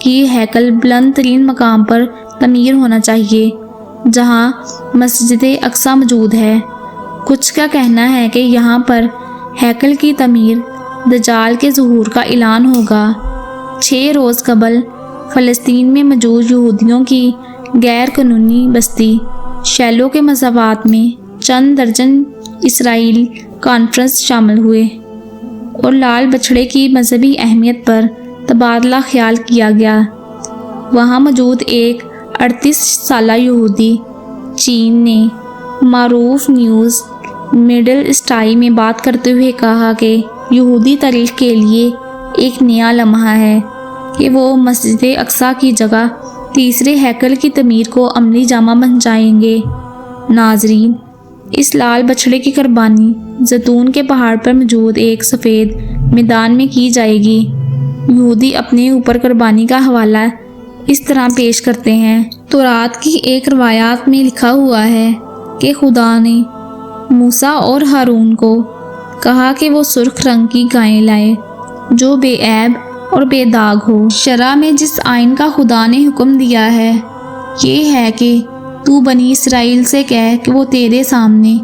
کہ یہ ہیکل بلند ترین مقام پر تعمیر ہونا چاہیے جہاں مسجد اقصی موجود ہے۔ کچھ کا کہنا ہے کہ یہاں پر ہیکل کی تعمیر دجال کے ظہور کا اعلان ہوگا۔ 6 روز قبل فلسطین میں موجود یہودیوں کی غیر قانونی بستی شیلو کے مساوات میں چند درجن اسرائیل کانفرنس شامل ہوئے اور لال بچھڑے کی مذہبی اہمیت پر تبادلہ خیال کیا گیا۔ وہاں موجود ایک 38 سالہ یہودی چین نے معروف نیوز مڈل اسٹائی میں بات کرتے ہوئے کہا کہ یہودی تاریخ کے لیے ایک نیا لمحہ ہے کہ وہ مسجد اقصی کی جگہ تیسرے ہیکل کی تعمیر کو عملی جامہ پہنچائیں گے۔ ناظرین، اس لال بچھڑے کی قربانی زیتون کے پہاڑ پر موجود ایک سفید میدان میں کی جائے گی۔ یہودی اپنے اوپر قربانی کا حوالہ اس طرح پیش کرتے ہیں۔ تورات کی ایک روایات میں لکھا ہوا ہے کہ خدا نے موسیٰ اور ہارون کو کہا کہ وہ سرخ رنگ کی گائیں لائے جو بے عیب اور بے داغ ہو۔ شرع میں جس آئین کا خدا نے حکم دیا ہے یہ ہے کہ تو بنی اسرائیل سے کہہ کہ وہ تیرے سامنے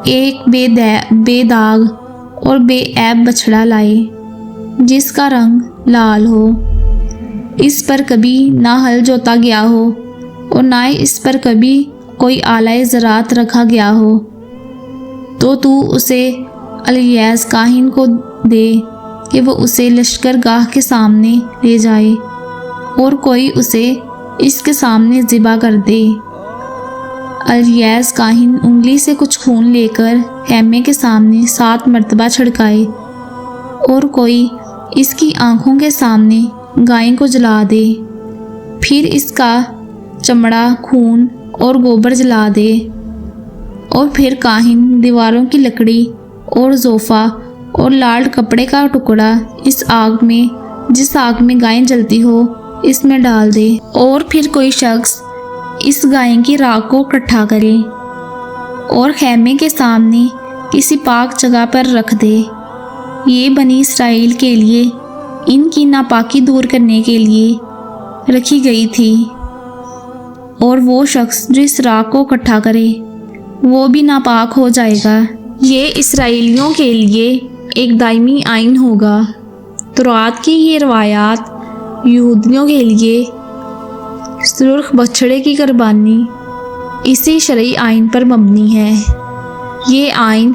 ایک بے داغ اور بے عیب بچھڑا لائے جس کا رنگ لال ہو، اس پر کبھی نہ ہل جوتا گیا ہو اور نہ اس پر کبھی کوئی آلہ زراعت رکھا گیا ہو، تو اسے الیعاز کاہن کو دے کہ وہ اسے لشکر گاہ کے سامنے لے جائے اور کوئی اسے اس کے سامنے ذبح کر دے۔ الیعاز کاہن انگلی سے کچھ خون لے کر خیمے کے سامنے 7 مرتبہ چھڑکائے اور کوئی اس کی آنکھوں کے سامنے گائے کو جلا دے، پھر اس کا چمڑا، خون اور گوبر جلا دے، اور پھر کاہن دیواروں کی لکڑی اور زوفا اور لال کپڑے کا ٹکڑا اس آگ میں جس آگ میں گائے جلتی ہو اس میں ڈال دے، اور پھر کوئی شخص اس گائے کی راکھ کو اکٹھا کرے اور خیمے کے سامنے کسی پاک جگہ پر رکھ دے۔ یہ بنی اسرائیل کے لیے ان کی ناپاکی دور کرنے کے لیے رکھی گئی تھی، اور وہ شخص جو اس راکھ کو اکٹھا کرے وہ بھی ناپاک ہو جائے گا۔ یہ اسرائیلیوں کے لیے ایک دائمی آئین ہوگا۔ تورات کی یہ روایات یہودیوں کے لیے سرخ بچھڑے کی قربانی اسی شرعی آئین پر مبنی ہے۔ یہ آئین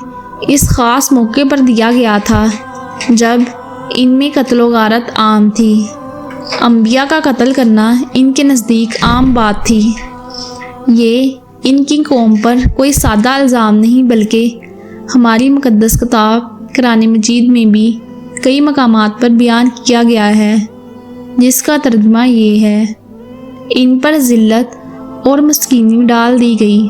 اس خاص موقع پر دیا گیا تھا جب ان میں قتل و غارت عام تھی۔ انبیاء کا قتل کرنا ان کے نزدیک عام بات تھی۔ یہ ان کی قوم پر کوئی سادہ الزام نہیں بلکہ ہماری مقدس کتاب قرآن مجید میں بھی کئی مقامات پر بیان کیا گیا ہے، جس کا ترجمہ یہ ہے: ان پر ذلت اور مسکینی ڈال دی گئی،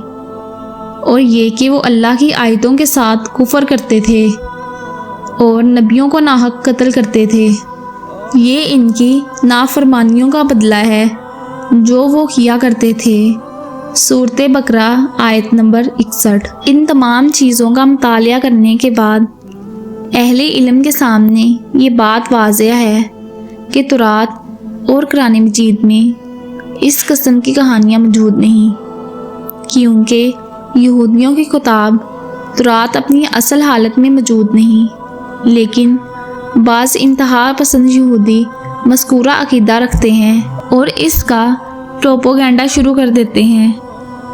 اور یہ کہ وہ اللہ کی آیتوں کے ساتھ کفر کرتے تھے اور نبیوں کو ناحق قتل کرتے تھے۔ یہ ان کی نافرمانیوں کا بدلہ ہے جو وہ کیا کرتے تھے۔ سورۃ بقرہ آیت نمبر 61۔ ان تمام چیزوں کا مطالعہ کرنے کے بعد اہل علم کے سامنے یہ بات واضح ہے کہ تورات اور قرآن مجید میں اس قسم کی کہانیاں موجود نہیں، کیونکہ یہودیوں کی کتاب تورات اپنی اصل حالت میں موجود نہیں، لیکن بعض انتہا پسند یہودی مذکورہ عقیدہ رکھتے ہیں اور اس کا پروپیگنڈا شروع کر دیتے ہیں۔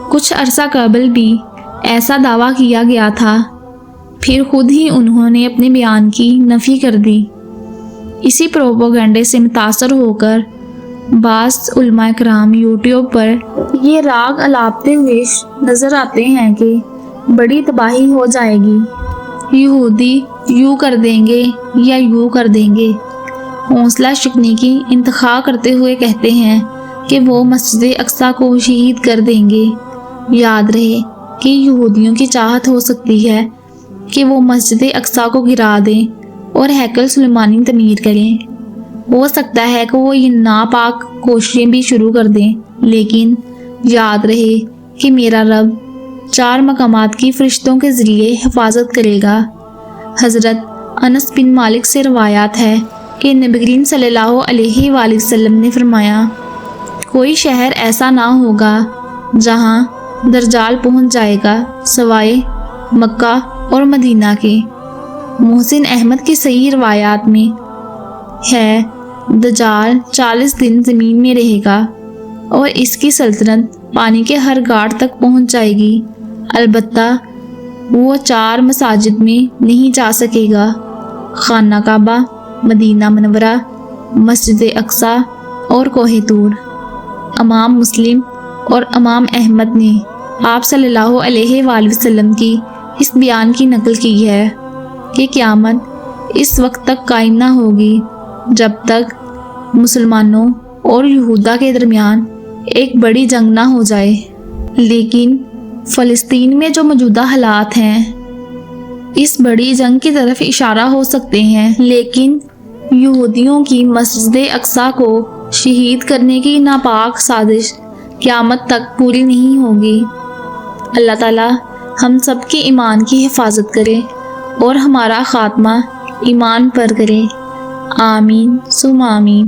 کچھ عرصہ قبل بھی ایسا دعویٰ کیا گیا تھا، پھر خود ہی انہوں نے اپنے بیان کی نفی کر دی۔ اسی پروپیگنڈے سے متاثر ہو کر بعض علماء کرام یوٹیوب پر یہ راگ الاپتے ہوئے نظر آتے ہیں کہ بڑی تباہی ہو جائے گی، یہودی یوں کر دیں گے یا یوں کر دیں گے، حوصلہ شکنی کی انتخاب کرتے ہوئے کہتے ہیں کہ وہ مسجد اقصی کو شہید کر دیں گے۔ یاد رہے کہ یہودیوں کی چاہت ہو سکتی ہے کہ وہ مسجد اقصی کو گرا دیں اور ہیکل سلیمانی تعمیر کریں، ہو سکتا ہے کہ وہ یہ ناپاک کوششیں بھی شروع کر دیں، لیکن یاد رہے کہ میرا رب 4 مقامات کی فرشتوں کے ذریعے حفاظت کرے گا۔ حضرت انس بن مالک سے روایات ہے کہ نبی کریم صلی اللہ علیہ وآلہ وسلم نے فرمایا کوئی شہر ایسا نہ ہوگا جہاں دجال پہنچ جائے گا سوائے مکہ اور مدینہ کے۔ محسن احمد کی صحیح روایات میں ہے دجال 40 دن زمین میں رہے گا اور اس کی سلطنت پانی کے ہر گاڑ تک پہنچ جائے گی، البتہ وہ 4 مساجد میں نہیں جا سکے گا، خانہ کعبہ، مدینہ منورہ، مسجد اقصی اور کوہ طور۔ امام مسلم اور امام احمد نے آپ صلی اللہ علیہ وآلہ وسلم کی اس بیان کی نقل کی ہے کہ قیامت اس وقت تک قائم نہ ہوگی جب تک مسلمانوں اور یہودہ کے درمیان ایک بڑی جنگ نہ ہو جائے۔ لیکن فلسطین میں جو موجودہ حالات ہیں اس بڑی جنگ کی طرف اشارہ ہو سکتے ہیں، لیکن یہودیوں کی مسجد اقصی کو شہید کرنے کی ناپاک سازش قیامت تک پوری نہیں ہوگی۔ اللہ تعالی ہم سب کی ایمان کی حفاظت کرے اور ہمارا خاتمہ ایمان پر کرے، آمین ثم آمین۔